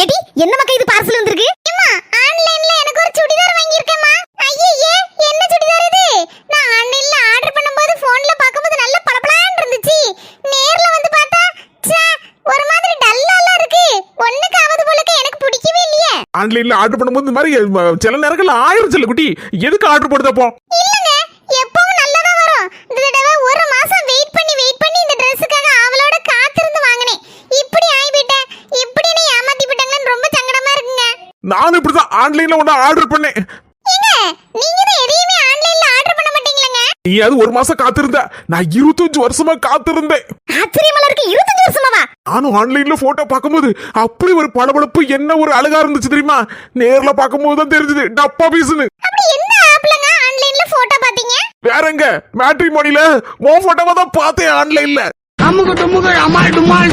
Eddy என்ன மக்கா இது parcel வந்திருக்கு? அம்மா ஆன்லைன்ல எனக்கு ஒரு சுடிதார் வாங்கி இருக்கேம்மா. ஐயே என்ன சுடிதார் இது? நான் ஆன்லைன்ல ஆர்டர் பண்ணும்போது போன்ல பாக்கும்போது நல்ல பளபளன்னு இருந்துச்சு. நேர்ல வந்து பார்த்தா ச்சே ஒரு மாதிரி டல்லால இருக்கு. ஒண்ணுக்கு ஆவது போலக்க எனக்கு பிடிக்கவே இல்லையே. ஆன்லைன்ல ஆர்டர் பண்ணும்போது இந்த மாதிரி சில நேரங்கள்ல ஆயிரம் செல்ல குட்டி எதுக்கு ஆர்டர் போடுதப்போ? இல்லங்க எப்பவும் நல்லதா வரும். இந்த தடவை ஒரு மாசம் வெயிட் பண்ணி இந்த Dressக்காக அவளோட காத்திருந்து வாங்குனேன். இப்படி ஆயிட்டேன். இப்படி நீ ஏமாத்தி விட்டாங்கன்னு ரொம்ப சங்கடமா இருக்குங்க. நானும் இப்படிதான் ஆன்லைன்ல ஒண்ணு ஆர்டர் பண்ணேன். ஏங்க நீங்க தான் எதையுமே ஆன்லைன்ல ஆர்டர் பண்ண மாட்டீங்களங்க? நீ அது ஒரு மாசம் காத்திருந்த, நான் 25 வருஷமா காத்திருந்தேன். ஆச்சரியமா இருக்கு. 25 வருஷமாவா? நானும் ஆன்லைன்ல போட்டோ பார்க்கும்போது அப்படி ஒரு பளபளப்பு, என்ன ஒரு அழகா இருந்துச்சு தெரியுமா? நேர்ல பார்க்கும்போது தான் தெரிஞ்சது டப்பா பீஸ்னு. அப்படி எந்த ஆப்லங்க ஆன்லைன்ல போட்டோ பாத்தீங்க? வேறங்க மேட்ரிமோனில மோ போட்டோவை தான் பார்த்தேன் ஆன்லைன்ல. அம்முக டும்முக அமால் டுமால்